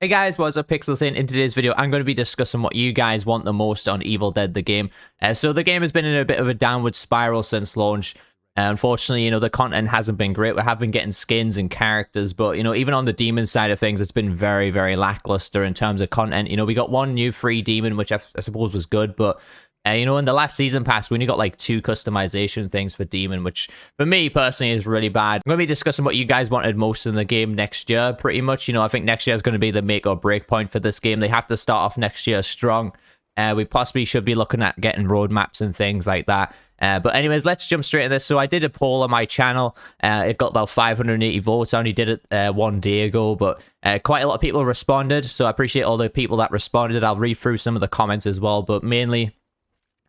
Hey guys, what's up? Pixels in. In today's video, I'm going to be discussing what you guys want the most on Evil Dead, the game. So the game has been in a bit of a downward spiral since launch. Unfortunately, the content hasn't been great. We have been getting skins and characters, but, even on the demon side of things, it's been very, very lackluster in terms of content. We got one new free demon, which I suppose was good, but in the last season pass, we only got like 2 customization things for Demon, which for me personally is really bad. I'm going to be discussing what you guys wanted most in the game next year, pretty much. I think next year is going to be the make or break point for this game. They have to start off next year strong. We possibly should be looking at getting roadmaps and things like that. But anyways, let's jump straight into this. So I did a poll on my channel. It got about 580 votes. I only did it 1 day ago, but quite a lot of people responded. So I appreciate all the people that responded. I'll read through some of the comments as well, but mainly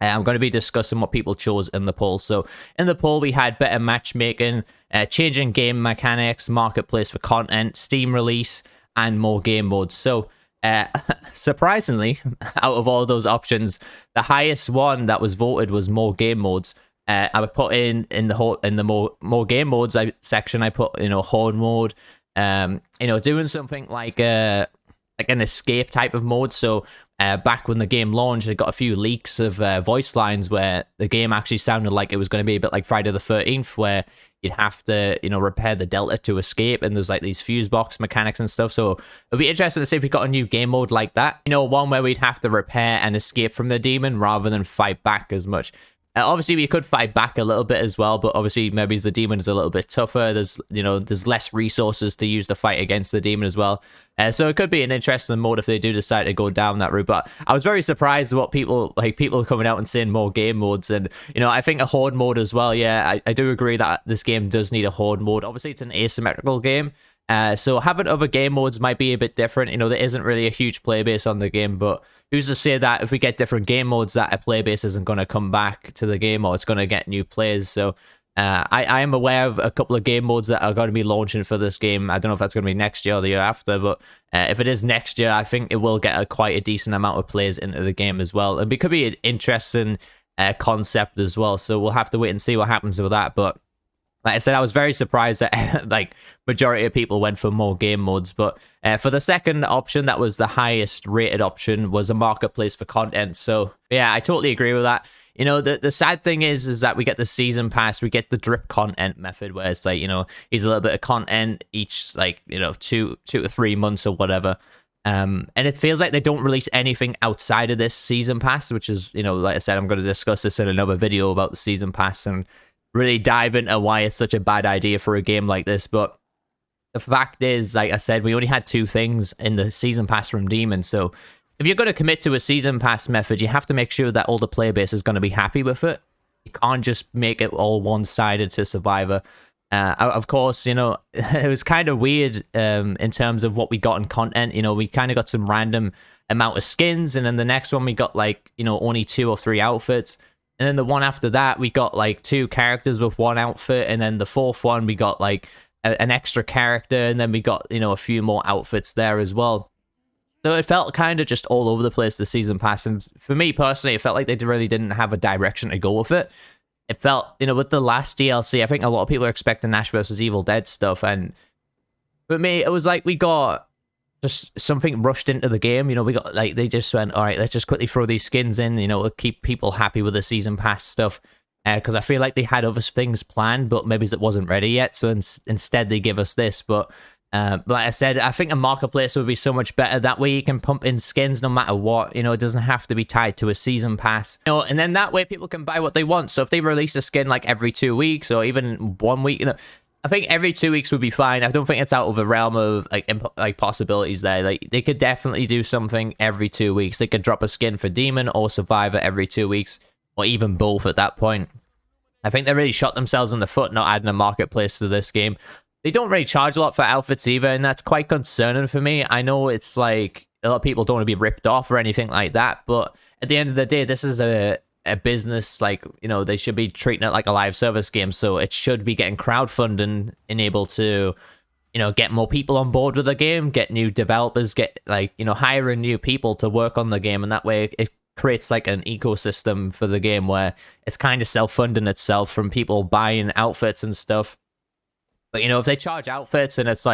I'm going to be discussing what people chose in the poll. So in the poll, we had better matchmaking, changing game mechanics, marketplace for content, Steam release, and more game modes. So surprisingly, out of all those options, the highest one that was voted was more game modes. I would put in the more game modes section. I put horde mode, doing something like an escape type of mode. So back when the game launched, it got a few leaks of voice lines where the game actually sounded like it was going to be a bit like Friday the 13th, where you'd have to, repair the Delta to escape, and there's like these fuse box mechanics and stuff. So it'd be interesting to see if we got a new game mode like that. One where we'd have to repair and escape from the demon rather than fight back as much. Obviously, we could fight back a little bit as well, but obviously, maybe the demon is a little bit tougher. There's less resources to use to fight against the demon as well. So it could be an interesting mode if they do decide to go down that route. But I was very surprised at what people coming out and saying more game modes. And, I think a horde mode as well. Yeah, I do agree that this game does need a horde mode. Obviously, it's an asymmetrical game. So having other game modes might be a bit different. There isn't really a huge play base on the game, but who's to say that if we get different game modes that a play base isn't going to come back to the game, or it's going to get new players. So I am aware of a couple of game modes that are going to be launching for this game. I don't know if that's going to be next year or the year after, but if it is next year, I think it will get quite a decent amount of players into the game as well. And it could be an interesting concept as well. So we'll have to wait and see what happens with that. But like I said, I was very surprised that majority of people went for more game modes. But for the second option, that was the highest rated option, was a marketplace for content. So yeah, I totally agree with that. The sad thing is that we get the season pass, we get the drip content method, where it's like, he's a little bit of content each, 2 to 3 months or whatever. And it feels like they don't release anything outside of this season pass, which is, like I said, I'm going to discuss this in another video about the season pass and really dive into why it's such a bad idea for a game like this. But the fact is, like I said, we only had 2 things in the season pass from Demon. So if you're going to commit to a season pass method, you have to make sure that all the player base is going to be happy with it. You can't just make it all one-sided to Survivor. Of course, it was kind of weird in terms of what we got in content. We kind of got some random amount of skins, and then the next one we got only 2 or 3 outfits. And then the one after that, we got 2 characters with 1 outfit. And then the 4th one, we got an extra character. And then we got, a few more outfits there as well. So it felt kind of just all over the place, the season pass. And for me personally, it felt like they really didn't have a direction to go with it. It felt, with the last DLC, I think a lot of people are expecting Ash vs. Evil Dead stuff. And for me, it was like we got just something rushed into the game. We got they just went, all right, let's just quickly throw these skins in, keep people happy with the season pass stuff. Because I feel like they had other things planned, but maybe it wasn't ready yet. So instead they give us this. But like I said, I think a marketplace would be so much better. That way you can pump in skins no matter what. It doesn't have to be tied to a season pass. And then that way people can buy what they want. So if they release a skin every 2 weeks or even 1 week, I think every 2 weeks would be fine. I don't think it's out of the realm of possibilities there. They could definitely do something every 2 weeks. They could drop a skin for Demon or Survivor every 2 weeks, or even both at that point. I think they really shot themselves in the foot not adding a marketplace to this game. They don't really charge a lot for outfits either, and that's quite concerning for me. I know it's a lot of people don't want to be ripped off or anything like that, but at the end of the day, this is a business. They should be treating it like a live service game, so it should be getting crowdfunding and able to get more people on board with the game, get new developers, get hiring new people to work on the game, and that way it creates an ecosystem for the game where it's kind of self-funding itself from people buying outfits and stuff. But if they charge outfits and it's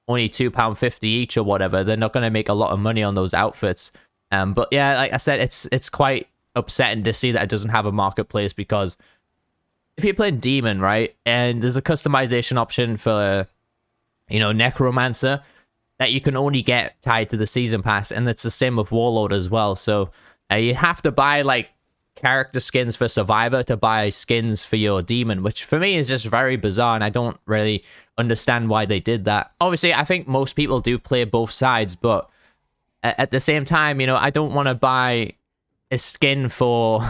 only £2.50 each or whatever, they're not going to make a lot of money on those outfits. But yeah, like I said, it's quite upsetting to see that it doesn't have a marketplace, because if you're playing Demon, right, and there's a customization option for, you know, Necromancer that you can only get tied to the season pass, and it's the same with Warlord as well. So you have to buy like character skins for Survivor to buy skins for your Demon, which for me is just very bizarre, and I don't really understand why they did that. Obviously, I think most people do play both sides, but at the same time, you know, I don't want to buy a skin for,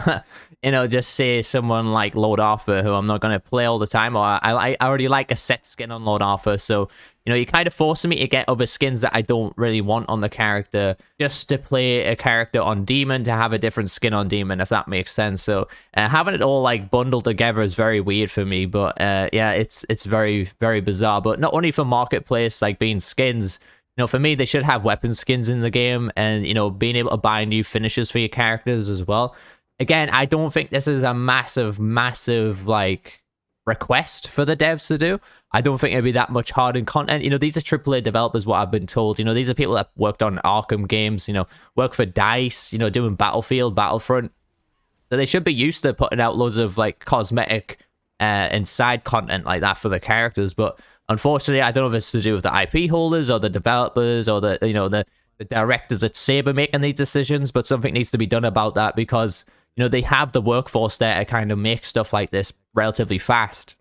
you know, just say someone like Lord Arthur, who I'm not going to play all the time, or I already like a set skin on Lord Arthur, so, you know, you're kind of forcing me to get other skins that I don't really want on the character, just to play a character on Demon, to have a different skin on Demon, if that makes sense. So having it all like bundled together is very weird for me, but yeah, it's very, very bizarre. But not only for marketplace, like being skins, you know, for me, they should have weapon skins in the game, and, you know, being able to buy new finishes for your characters as well. Again, I don't think this is a massive, like, request for the devs to do. I don't think it'd be that much hardened content. You know, these are AAA developers, what I've been told. You know, these are people that worked on Arkham games, you know, work for DICE, you know, doing Battlefield, Battlefront. So they should be used to putting out loads of, like, cosmetic and side content like that for the characters. But unfortunately, I don't know if it's to do with the IP holders or the developers or the, you know, the directors at Saber making these decisions, but something needs to be done about that, because, you know, they have the workforce there to kind of make stuff like this relatively fast.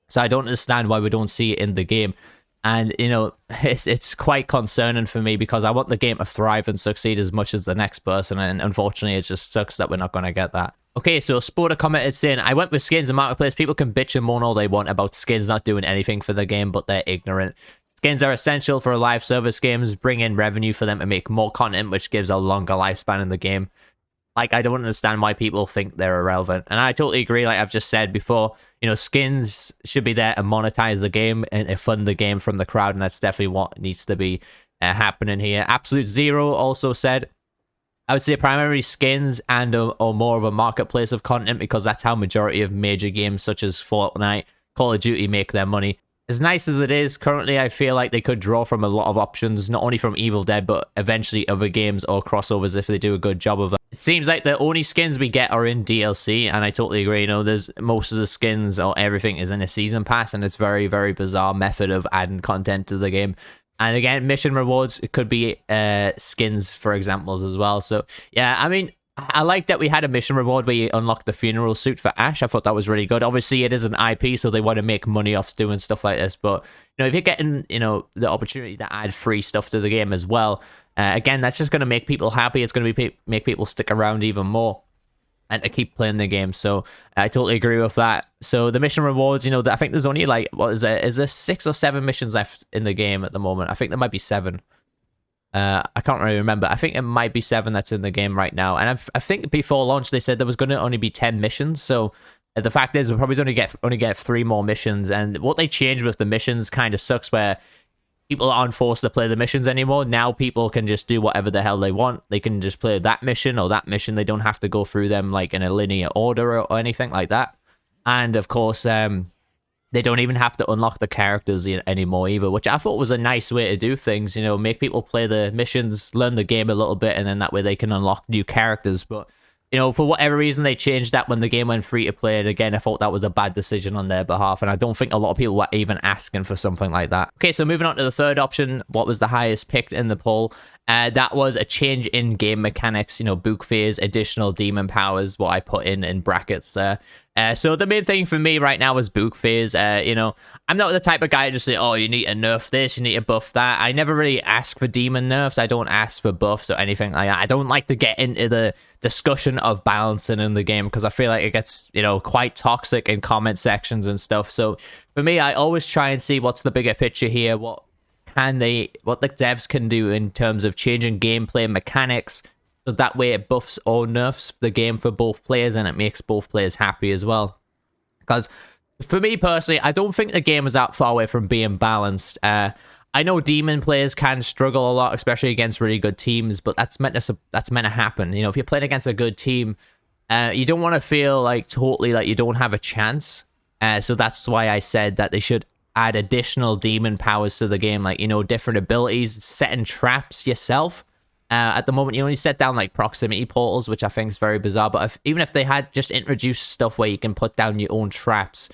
So I don't understand why we don't see it in the game. And, you know, it's quite concerning for me, because I want the game to thrive and succeed as much as the next person. And unfortunately, it just sucks that we're not going to get that. Okay, so Sporter commented saying, I went with skins in Marketplace. People can bitch and moan all they want about skins not doing anything for the game, but they're ignorant. Skins are essential for live service games, bring in revenue for them to make more content, which gives a longer lifespan in the game. Like, I don't understand why people think they're irrelevant. And I totally agree, like I've just said before, you know, skins should be there to monetize the game and to fund the game from the crowd, and that's definitely what needs to be happening here. Absolute Zero also said, I would say primarily skins and or more of a marketplace of content, because that's how majority of major games such as Fortnite, Call of Duty make their money. As nice as it is, currently I feel like they could draw from a lot of options, not only from Evil Dead, but eventually other games or crossovers if they do a good job of it. It seems like the only skins we get are in DLC, and I totally agree. You know, there's most of the skins or everything is in a season pass, and it's very, very bizarre method of adding content to the game. And again, mission rewards, it could be skins, for examples, as well. So, yeah, I mean, I like that we had a mission reward where you unlock the funeral suit for Ash. I thought that was really good. Obviously, it is an IP, so they want to make money off doing stuff like this. But, you know, if you're getting, you know, the opportunity to add free stuff to the game as well, again, that's just going to make people happy. It's going to make people stick around even more and to keep playing the game. So I totally agree with that. So the mission rewards, you know, I think there's only like, what is there? Is there 6 or 7 missions left in the game at the moment? I think there might be 7. I can't really remember. I think it might be 7 that's in the game right now. And I think before launch, they said there was going to only be 10 missions. So the fact is, we'll probably only get 3 more missions. And what they changed with the missions kind of sucks, where people aren't forced to play the missions anymore. Now people can just do whatever the hell they want. They can just play that mission or that mission. They don't have to go through them like in a linear order or anything like that. And of course, they don't even have to unlock the characters anymore either, which I thought was a nice way to do things. You know, make people play the missions, learn the game a little bit, and then that way they can unlock new characters. But, you know, for whatever reason, they changed that when the game went free to play. And again, I thought that was a bad decision on their behalf. And I don't think a lot of people were even asking for something like that. Okay, so moving on to the third option, what was the highest picked in the poll? That was a change in game mechanics, you know, book phase, additional demon powers, what I put in brackets there. So the main thing for me right now is book phase. You know, I'm not the type of guy to just say, oh, you need to nerf this, you need to buff that. I never really ask for demon nerfs. I don't ask for buffs or anything like that. I don't like to get into the discussion of balancing in the game, because I feel like it gets, you know, quite toxic in comment sections and stuff. So for me, I always try and see what's the bigger picture here, what the devs can do in terms of changing gameplay mechanics, so that way it buffs or nerfs the game for both players, and it makes both players happy as well. Because for me personally, I don't think the game is that far away from being balanced. I know demon players can struggle a lot, especially against really good teams, but that's meant to happen. You know, if you're playing against a good team, you don't want to feel like totally like you don't have a chance. So that's why I said that they should add additional demon powers to the game, like, you know, different abilities, setting traps yourself. At the moment, you only set down like proximity portals, which I think is very bizarre. But even if they had just introduced stuff where you can put down your own traps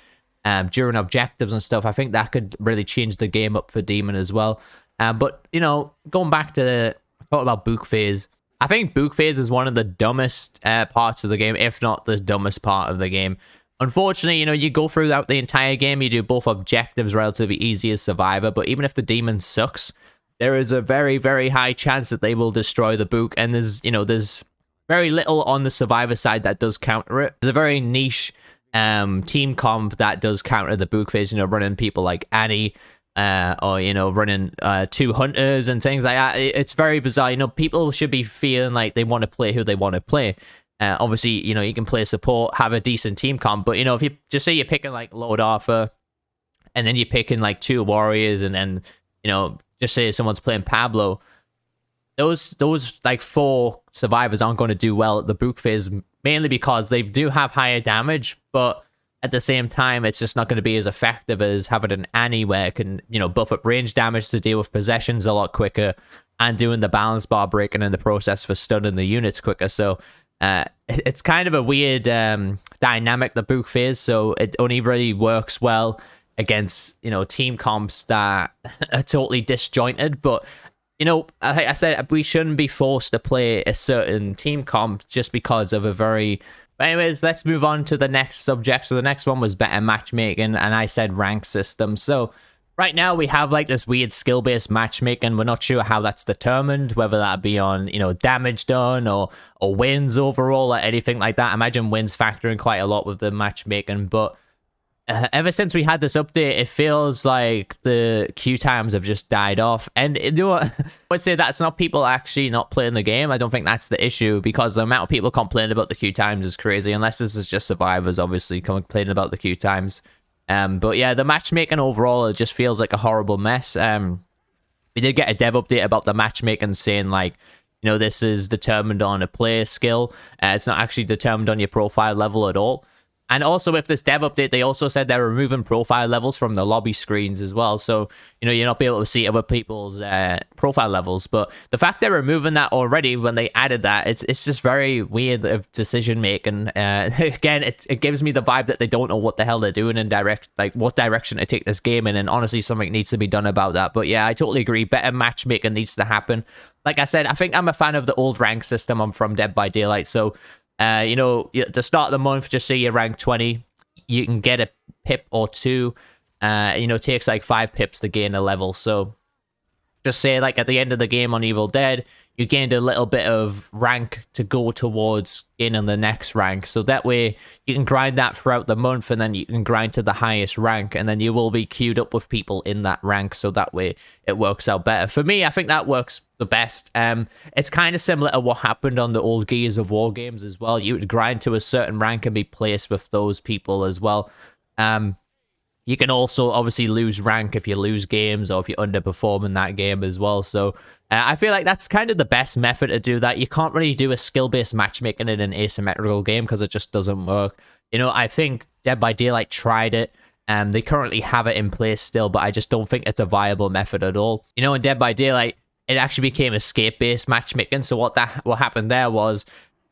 during objectives and stuff, I think that could really change the game up for Demon as well. But, you know, going back to talk about Book Phase, I think Book Phase is one of the dumbest parts of the game, if not the dumbest part of the game. Unfortunately, you know, you go throughout the entire game, you do both objectives relatively easy as Survivor, but even if the Demon sucks, there is a very, very high chance that they will destroy the book, and there's very little on the Survivor side that does counter it. There's a very niche team comp that does counter the book phase, you know, running people like Annie, or, you know, running 2 hunters and things like that. It's very bizarre. You know, people should be feeling like they want to play who they want to play. Obviously, you know, you can play support, have a decent team comp, but, you know, if you just say you're picking like Lord Arthur, and then you're picking like 2 warriors, and then, you know, just say someone's playing Pablo, those like 4 survivors aren't going to do well at the book phase, mainly because they do have higher damage, but at the same time, it's just not going to be as effective as having an Annie where it can, you know, buff up range damage to deal with possessions a lot quicker, and doing the balance bar breaking in the process for stunning the units quicker. So it's kind of a weird dynamic, the book phase, so it only really works well against, you know, team comps that are totally disjointed. But, you know, like I said, we shouldn't be forced to play a certain team comp just because of a very... But anyways, let's move on to the next subject. So the next one was better matchmaking, and I said rank system. So right now we have like this weird skill-based matchmaking. We're not sure how that's determined, whether that be on, you know, damage done or wins overall or anything like that. I imagine wins factor in quite a lot with the matchmaking, but ever since we had this update, it feels like the queue times have just died off. And you know what? I would say that's not people actually not playing the game. I don't think that's the issue, because the amount of people complaining about the queue times is crazy, unless this is just survivors, obviously, complaining about the queue times. But yeah, the matchmaking overall, it just feels like a horrible mess. We did get a dev update about the matchmaking saying, like, you know, this is determined on a player skill. It's not actually determined on your profile level at all. And also with this dev update, they also said they're removing profile levels from the lobby screens as well. So, you know, you're not be able to see other people's profile levels. But the fact they're removing that already when they added that, it's just very weird of decision making. Again, it gives me the vibe that they don't know what the hell they're doing in what direction to take this game in. And honestly, something needs to be done about that. But yeah, I totally agree. Better matchmaking needs to happen. Like I said, I think I'm a fan of the old rank system. I'm from Dead by Daylight. So, you know, to start the month, just say you're rank 20, you can get a pip or 2. You know, it takes like 5 pips to gain a level. So just say like at the end of the game on Evil Dead, you gained a little bit of rank to go towards gaining the next rank. So that way you can grind that throughout the month, and then you can grind to the highest rank, and then you will be queued up with people in that rank. So that way it works out better. For me, I think that works the best. It's kind of similar to what happened on the old Gears of War games as well. You would grind to a certain rank and be placed with those people as well. You can also obviously lose rank if you lose games or if you underperform in that game as well. So I feel like that's kind of the best method to do that. You can't really do a skill-based matchmaking in an asymmetrical game because it just doesn't work. You know, I think Dead by Daylight tried it, and they currently have it in place still, but I just don't think it's a viable method at all. You know, in Dead by Daylight, it actually became escape-based matchmaking. So what happened there was,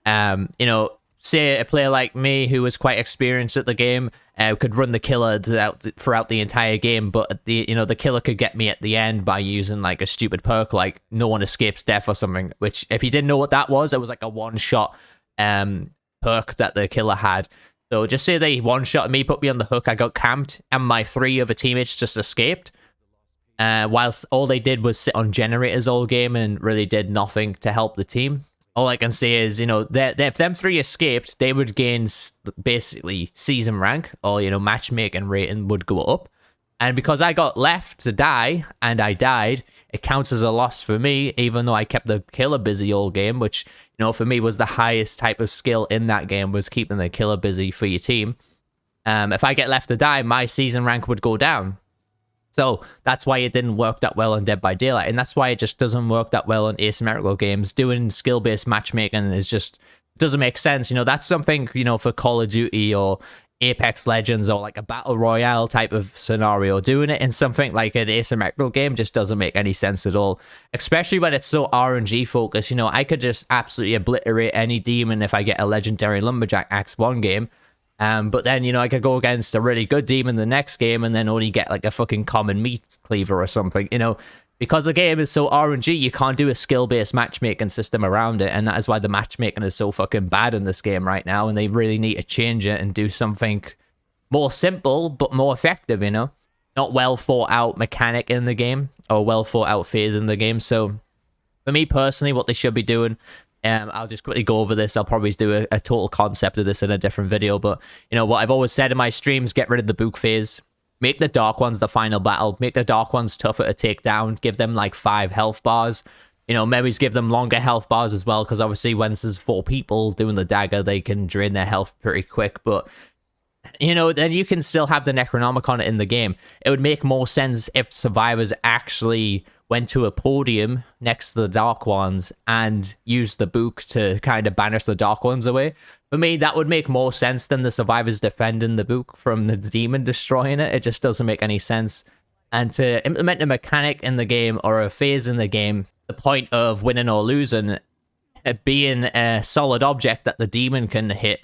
you know, say a player like me who was quite experienced at the game could run the killer throughout the entire game, but the killer could get me at the end by using like a stupid perk like no one escapes death or something, which if you didn't know what that was, it was like a one-shot perk that the killer had. So just say they one-shot me, put me on the hook, I got camped, and my 3 other teammates just escaped. Whilst all they did was sit on generators all game and really did nothing to help the team. All I can say is, you know, if them 3 escaped, they would gain basically season rank, or, you know, matchmaking rating would go up. And because I got left to die, and I died, it counts as a loss for me, even though I kept the killer busy all game, which, you know, for me was the highest type of skill in that game, was keeping the killer busy for your team. If I get left to die, my season rank would go down. So that's why it didn't work that well in Dead by Daylight, and that's why it just doesn't work that well in asymmetrical games. Doing skill-based matchmaking is just doesn't make sense. You know, that's something, you know, for Call of Duty or Apex Legends or like a battle royale type of scenario. Doing it in something like an asymmetrical game just doesn't make any sense at all, especially when it's so RNG focused. You know, I could just absolutely obliterate any demon if I get a legendary lumberjack axe one game. But then, you know, I could go against a really good demon the next game and then only get like a fucking common meat cleaver or something, you know. Because the game is so RNG, you can't do a skill-based matchmaking system around it, and that is why the matchmaking is so fucking bad in this game right now, and they really need to change it and do something more simple, but more effective, you know? Not well-thought-out mechanic in the game, or well-thought-out phase in the game. So, for me personally, what they should be doing, I'll just quickly go over this. I'll probably do a total concept of this in a different video, but, you know, what I've always said in my streams, get rid of the book phase. Make the Dark Ones the final battle. Make the Dark Ones tougher to take down. Give them like 5 health bars. You know, maybe give them longer health bars as well, because obviously when there's 4 people doing the dagger, they can drain their health pretty quick. But, you know, then you can still have the Necronomicon in the game. It would make more sense if survivors actually went to a podium next to the Dark Ones and used the book to kind of banish the Dark Ones away. For me, that would make more sense than the survivors defending the book from the demon destroying it. It just doesn't make any sense. And to implement a mechanic in the game or a phase in the game, the point of winning or losing, it being a solid object that the demon can hit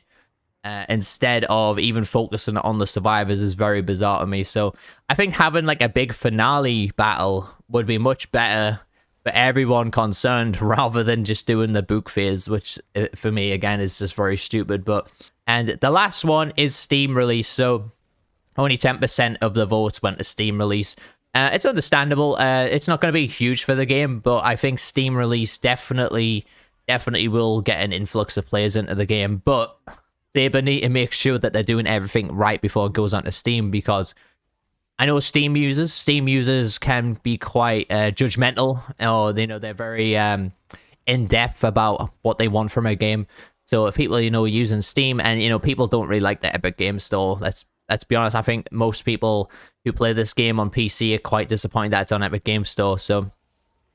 instead of even focusing on the survivors is very bizarre to me. So I think having like a big finale battle would be much better for everyone concerned rather than just doing the book phase, which for me again is just very stupid. And the last one is Steam release. So only 10% of the votes went to Steam release. It's understandable. It's not going to be huge for the game, but I think Steam release definitely will get an influx of players into the game. But they need to make sure that they're doing everything right before it goes onto Steam, because I know Steam users can be quite judgmental, or, you know, they're very in-depth about what they want from a game. So if people, you know, are using Steam, and, you know, people don't really like the Epic Game Store, let's be honest, I think most people who play this game on PC are quite disappointed that it's on Epic Game Store. So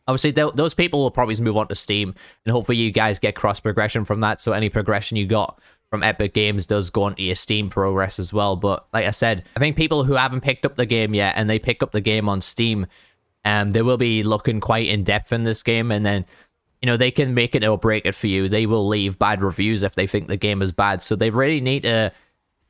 obviously those people will probably move on to Steam, and hopefully you guys get cross progression from that, so any progression you got from Epic Games does go into your Steam progress as well. But like I said, I think people who haven't picked up the game yet and they pick up the game on Steam, they will be looking quite in depth in this game, and then, you know, they can make it or break it for you. They will leave bad reviews if they think the game is bad. So they really need to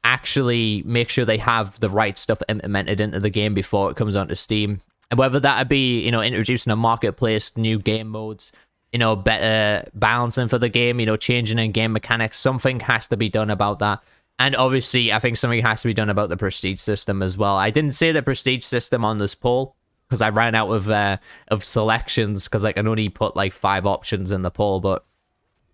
actually make sure they have the right stuff implemented into the game before it comes onto Steam. And whether that be, you know, introducing a marketplace, new game modes, you know, better balancing for the game, you know, changing in game mechanics, something has to be done about that. And obviously, I think something has to be done about the prestige system as well. I didn't say the prestige system on this poll because I ran out of selections, because I can only put like 5 options in the poll, but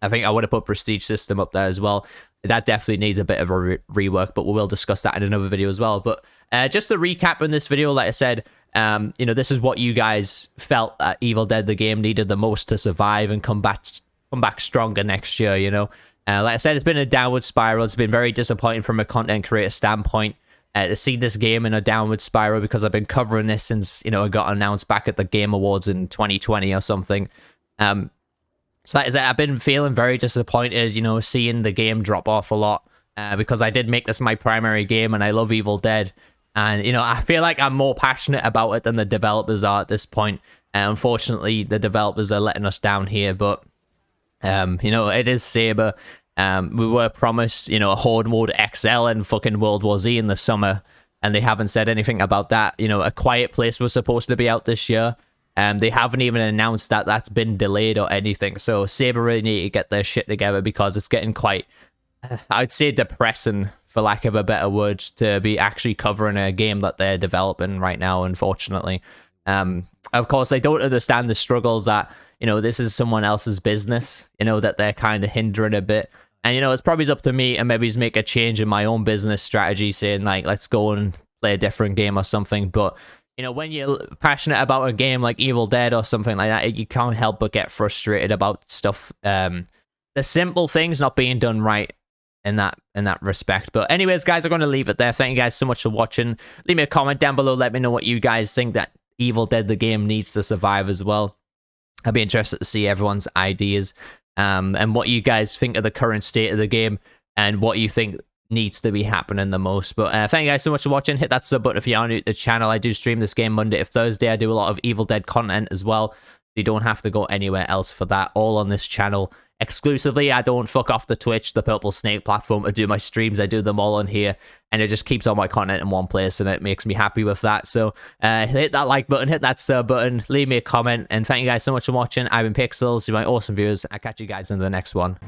I think I would have put prestige system up there as well. That definitely needs a bit of a rework, but we will discuss that in another video as well. But just to recap in this video, like I said, you know, this is what you guys felt that Evil Dead the game needed the most to survive and come back stronger next year, you know. Like I said, it's been a downward spiral. It's been very disappointing from a content creator standpoint to see this game in a downward spiral, because I've been covering this since, you know, it got announced back at the Game Awards in 2020 or something. So like I said, I've been feeling very disappointed, you know, seeing the game drop off a lot, because I did make this my primary game and I love Evil Dead. And, you know, I feel like I'm more passionate about it than the developers are at this point. Unfortunately, the developers are letting us down here, but, you know, it is Saber. We were promised, you know, a Horde mode XL in fucking World War Z in the summer, and they haven't said anything about that. You know, A Quiet Place was supposed to be out this year. They haven't even announced that that's been delayed or anything. So Saber really need to get their shit together, because it's getting quite, I'd say, depressing, for lack of a better word, to be actually covering a game that they're developing right now, unfortunately. Of course, they don't understand the struggles that, you know, this is someone else's business, you know, that they're kind of hindering a bit. And, you know, it's probably up to me to maybe make a change in my own business strategy, saying, like, let's go and play a different game or something. But, you know, when you're passionate about a game like Evil Dead or something like that, you can't help but get frustrated about stuff, the simple things not being done right in that respect. But anyways, guys, I'm going to leave it there. Thank you guys so much for watching. Leave me a comment down below. Let me know what you guys think that Evil Dead the game needs to survive as well. I'd be interested to see everyone's ideas, and what you guys think of the current state of the game, and what you think needs to be happening the most. But thank you guys so much for watching. Hit that sub button if you are new to the channel. I do stream this game Monday to Thursday. I do a lot of Evil Dead content as well. You don't have to go anywhere else for that. All on this channel exclusively. I don't fuck off the Twitch, the Purple Snake platform, to do my streams. I do them all on here, and it just keeps all my content in one place, and it makes me happy with that. So hit that like button, hit that sub button, leave me a comment, and thank you guys so much for watching. I've been Pixels, you're my awesome viewers. I'll catch you guys in the next one.